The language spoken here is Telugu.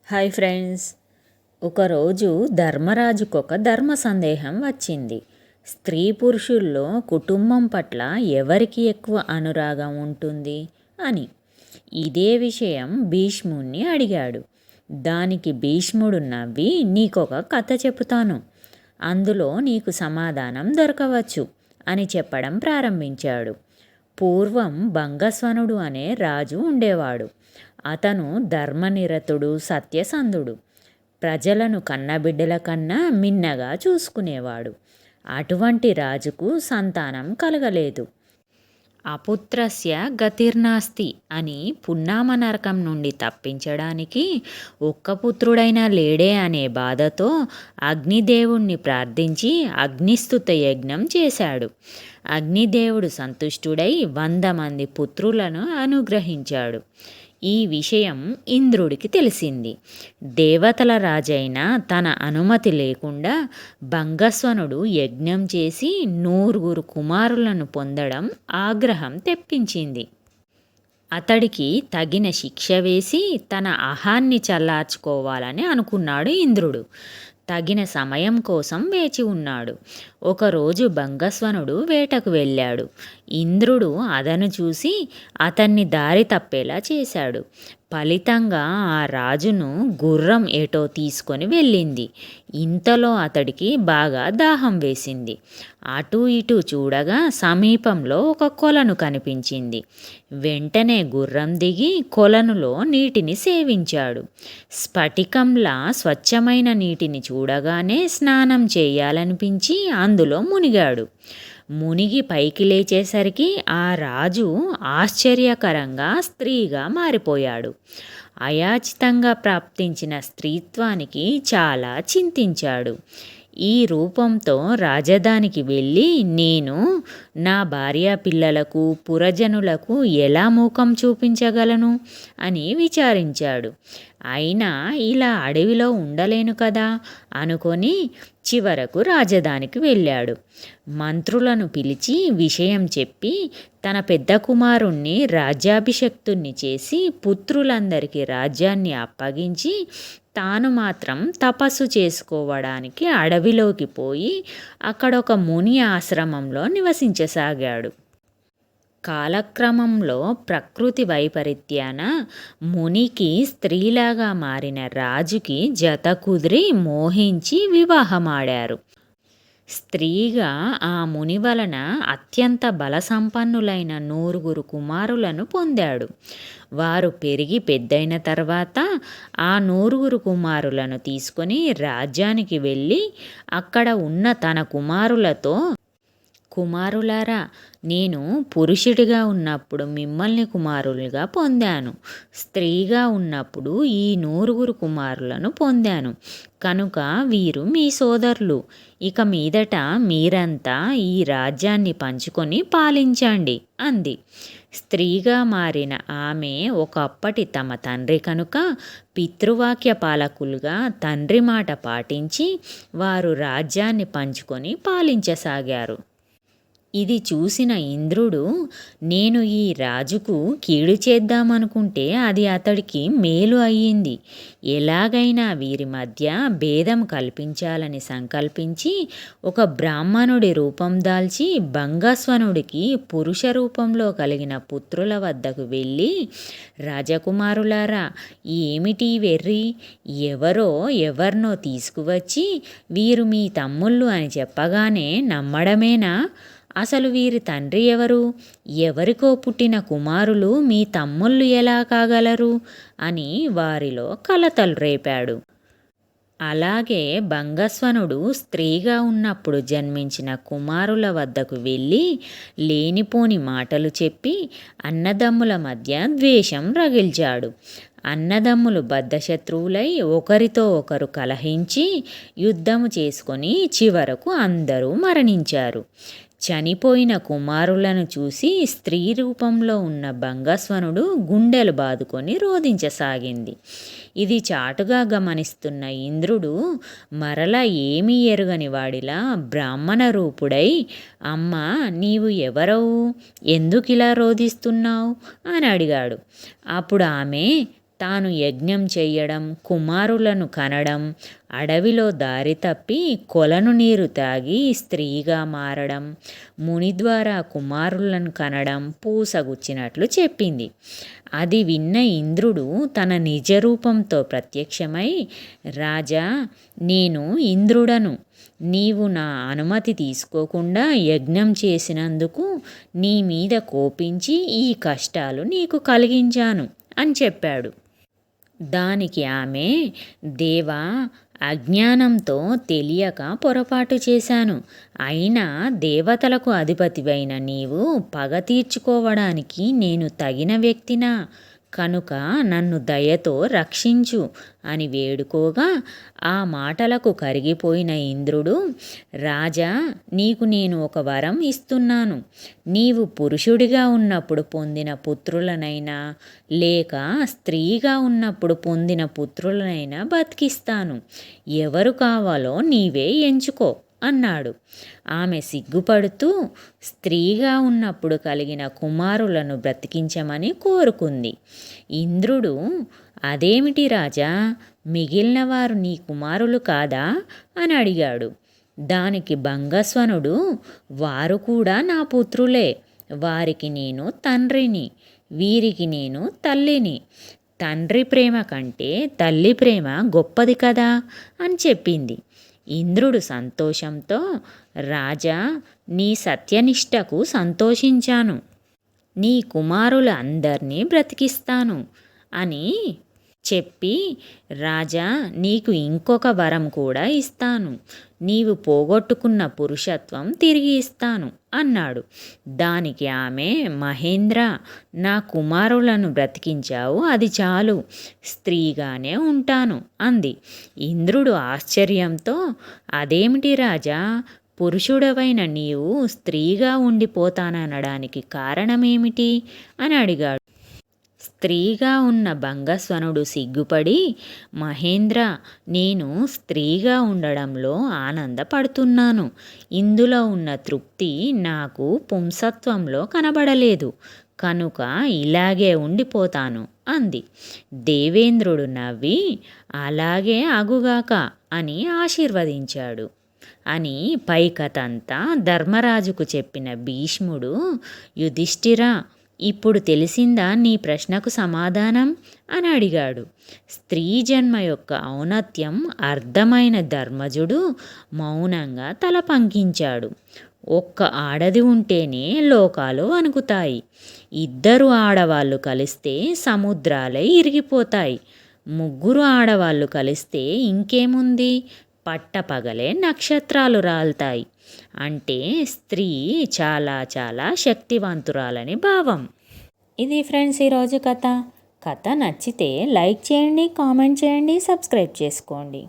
Hi friends. ఒకరోజు ధర్మరాజుకొక ధర్మ సందేహం వచ్చింది. స్త్రీ పురుషుల్లో కుటుంబం పట్ల ఎవరికి ఎక్కువ అనురాగం ఉంటుంది అని. ఇదే విషయం భీష్ముణ్ణి అడిగాడు. దానికి భీష్ముడు నవ్వి, నీకొక కథ చెబుతాను, అందులో నీకు సమాధానం దొరకవచ్చు అని చెప్పడం ప్రారంభించాడు. పూర్వం భంగస్వనుడు అనే రాజు ఉండేవాడు. అతను ధర్మనిరతుడు, సత్యసంధుడు. ప్రజలను కన్నబిడ్డల కన్నా మిన్నగా చూసుకునేవాడు. అటువంటి రాజుకు సంతానం కలగలేదు. అపుత్రస్య గతిర్నాస్తి అని పున్నామ నరకం నుండి తప్పించడానికి ఒక్క పుత్రుడైనా లేడే అనే బాధతో అగ్నిదేవుణ్ణి ప్రార్థించి అగ్నిస్తుత యజ్ఞం చేశాడు. అగ్నిదేవుడు సంతుష్టుడై 100 మంది పుత్రులను అనుగ్రహించాడు. ఈ విషయం ఇంద్రుడికి తెలిసింది. దేవతల రాజైన తన అనుమతి లేకుండా భంగస్వనుడు యజ్ఞం చేసి 100 కుమారులను పొందడం ఆగ్రహం తెప్పించింది. అతడికి తగిన శిక్ష వేసి తన అహాన్ని చల్లార్చుకోవాలని అనుకున్నాడు ఇంద్రుడు. తగిన సమయం కోసం వేచి ఉన్నాడు. ఒకరోజు భంగస్వనుడు వేటకు వెళ్ళాడు. ఇంద్రుడు అదను చూసి అతన్ని దారి తప్పేలా చేశాడు. ఫలితంగా ఆ రాజును గుర్రం ఏటో తీసుకొని వెళ్ళింది. ఇంతలో అతడికి బాగా దాహం వేసింది. అటూ ఇటూ చూడగా సమీపంలో ఒక కొలను కనిపించింది. వెంటనే గుర్రం దిగి కొలనులో నీటిని సేవించాడు. స్ఫటికంలా స్వచ్ఛమైన నీటిని చూడగానే స్నానం చేయాలనిపించి అందులో మునిగాడు. మునిగి పైకి లేచేసరికి ఆ రాజు ఆశ్చర్యకరంగా స్త్రీగా మారిపోయాడు. అయాచితంగా ప్రాప్తించిన స్త్రీత్వానికి చాలా చింతించాడు. ఈ రూపంతో రాజధానికి వెళ్ళి నేను నా భార్య పిల్లలకు పురజనులకు ఎలా ముఖం చూపించగలను అని విచారించాడు. అయినా ఇలా అడవిలో ఉండలేను కదా అనుకొని చివరకు రాజధానికి వెళ్ళాడు. మంత్రులను పిలిచి విషయం చెప్పి తన పెద్ద కుమారుణ్ణి రాజ్యాభిషక్తుణ్ణి చేసి పుత్రులందరికీ రాజ్యాన్ని అప్పగించి తాను మాత్రం తపస్సు చేసుకోవడానికి అడవిలోకి పోయి అక్కడ ఒక ముని ఆశ్రమంలో నివసించసాగాడు. కాలక్రమంలో ప్రకృతి వైపరీత్యాన మునికి స్త్రీలాగా మారిన రాజుకి జత కుదిరి మోహించి వివాహమాడారు. స్త్రీగా ఆ ముని వలన అత్యంత బలసంపన్నులైన 100 కుమారులను పొందాడు. వారు పెరిగి పెద్దయిన తర్వాత ఆ 100 కుమారులను తీసుకొని రాజ్యానికి వెళ్ళి అక్కడ ఉన్న తన కుమారులతో, కుమారులారా, నేను పురుషుడిగా ఉన్నప్పుడు మిమ్మల్ని కుమారులుగా పొందాను, స్త్రీగా ఉన్నప్పుడు ఈ 100 కుమారులను పొందాను, కనుక వీరు మీ సోదరులు. ఇక మీదట మీరంతా ఈ రాజ్యాన్ని పంచుకొని పాలించండి అంది. స్త్రీగా మారిన ఆమె ఒకప్పటి తమ తండ్రి కనుక పితృవాక్య పాలకులుగా తండ్రి మాట పాటించి వారు రాజ్యాన్ని పంచుకొని పాలించసాగారు. ఇది చూసిన ఇంద్రుడు, నేను ఈ రాజుకు కీడు చేద్దామనుకుంటే అది అతడికి మేలు అయ్యింది. ఎలాగైనా వీరి మధ్య భేదం కల్పించాలని సంకల్పించి ఒక బ్రాహ్మణుడి రూపం దాల్చి భంగస్వనుడికి పురుష రూపంలో కలిగిన పుత్రుల వద్దకు వెళ్ళి, రాజకుమారులారా, ఏమిటి వెర్రి? ఎవరినో తీసుకువచ్చి వీరు మీ తమ్ముళ్ళు అని చెప్పగానే నమ్మడమేనా? అసలు వీరి తండ్రి ఎవరు? ఎవరికో పుట్టిన కుమారులు మీ తమ్ముళ్ళు ఎలా కాగలరు అని వారిలో కలతలు రేపాడు. అలాగే భంగస్వనుడు స్త్రీగా ఉన్నప్పుడు జన్మించిన కుమారుల వద్దకు వెళ్ళి లేనిపోని మాటలు చెప్పి అన్నదమ్ముల మధ్య ద్వేషం రగిల్చాడు. అన్నదమ్ములు బద్ధశత్రువులై ఒకరితో ఒకరు కలహించి యుద్ధము చేసుకొని చివరకు అందరూ మరణించారు. చనిపోయిన కుమారులను చూసి స్త్రీ రూపంలో ఉన్న భంగస్వనుడు గుండెలు బాదుకొని రోదించసాగింది. ఇది చాటుగా గమనిస్తున్న ఇంద్రుడు మరల ఏమీ ఎరుగని వాడిలా బ్రాహ్మణ రూపుడై, అమ్మా, నీవు ఎవరవు? ఎందుకిలా రోదిస్తున్నావు అని అడిగాడు. అప్పుడు ఆమె, తాను యజ్ఞం చెయ్యడం, కుమారులను కనడం, అడవిలో దారి తప్పి కొలను నీరు తాగి స్త్రీగా మారడం, ముని ద్వారా కుమారులను కనడం పూసగుచ్చినట్లు చెప్పింది. అది విన్న ఇంద్రుడు తన నిజరూపంతో ప్రత్యక్షమై, రాజా, నేను ఇంద్రుడను. నీవు నా అనుమతి తీసుకోకుండా యజ్ఞం చేసినందుకు నీ మీద కోపించి ఈ కష్టాలు నీకు కలిగించాను అని చెప్పాడు. దానికి ఆమె, దేవా, అజ్ఞానంతో తెలియక పొరపాటు చేశాను. అయినా దేవతలకు అధిపతివైన నీవు పగ తీర్చుకోవడానికి నేను తగిన వ్యక్తినా? కనుక నన్ను దయతో రక్షించు అని వేడుకోగా, ఆ మాటలకు కరిగిపోయిన ఇంద్రుడు, రాజా, నీకు నేను ఒక వరం ఇస్తున్నాను. నీవు పురుషుడిగా ఉన్నప్పుడు పొందిన పుత్రులనైనా లేక స్త్రీగా ఉన్నప్పుడు పొందిన పుత్రులనైనా బతికిస్తాను. ఎవరు కావాలో నీవే ఎంచుకో అన్నాడు. ఆమె సిగ్గుపడుతూ స్త్రీగా ఉన్నప్పుడు కలిగిన కుమారులను బ్రతికించమని కోరుకుంది. ఇంద్రుడు, అదేమిటి రాజా, మిగిలిన వారు నీ కుమారులు కాదా అని అడిగాడు. దానికి భంగస్వనుడు, వారు కూడా నా పుత్రులే. వారికి నేను తండ్రిని, వీరికి నేను తల్లిని. తండ్రి ప్రేమ కంటే తల్లి ప్రేమ గొప్పది కదా అని చెప్పింది. ఇంద్రుడు సంతోషంతో, రాజా, నీ సత్యనిష్టకు సంతోషించాను. నీ కుమారుల అందరినీ బ్రతికిస్తాను అని చెప్పి, రాజా, నీకు ఇంకొక వరం కూడా ఇస్తాను. నీవు పోగొట్టుకున్న పురుషత్వం తిరిగి ఇస్తాను అన్నాడు. దానికి ఆమె, మహేంద్ర, నా కుమారులను బ్రతికించావు, అది చాలు. స్త్రీగానే ఉంటాను అంది. ఇంద్రుడు ఆశ్చర్యంతో, అదేమిటి రాజా, పురుషుడవైన నీవు స్త్రీగా ఉండిపోతాననడానికి కారణమేమిటి అని అడిగాడు. స్త్రీగా ఉన్న భంగస్వనుడు సిగ్గుపడి, మహేంద్ర, నేను స్త్రీగా ఉండడంలో ఆనందపడుతున్నాను. ఇందులో ఉన్న తృప్తి నాకు పుంసత్వంలో కనబడలేదు. కనుక ఇలాగే ఉండిపోతాను అంది. దేవేంద్రుడు నవ్వి, అలాగే అగుగాక అని ఆశీర్వదించాడు అని పై కథంతా ధర్మరాజుకు చెప్పిన భీష్ముడు, యుధిష్ఠిరా, ఇప్పుడు తెలిసిందా నీ ప్రశ్నకు సమాధానం అని అడిగాడు. స్త్రీ జన్మ యొక్క ఔన్నత్యం అర్థమైన ధర్మజుడు మౌనంగా తల పంకించాడు. ఒక్క ఆడది ఉంటేనే లోకాలు వణుకుతాయి. ఇద్దరు ఆడవాళ్ళు కలిస్తే సముద్రాలే ఇరిగిపోతాయి. ముగ్గురు ఆడవాళ్ళు కలిస్తే ఇంకేముంది, పట్టపగలే నక్షత్రాలు రాలుతాయి. అంటే స్త్రీ చాలా చాలా శక్తివంతురాలని భావం. ఇది ఫ్రెండ్స్ ఈరోజు కథ. కథ నచ్చితే లైక్ చేయండి, కామెంట్ చేయండి, సబ్స్క్రైబ్ చేసుకోండి.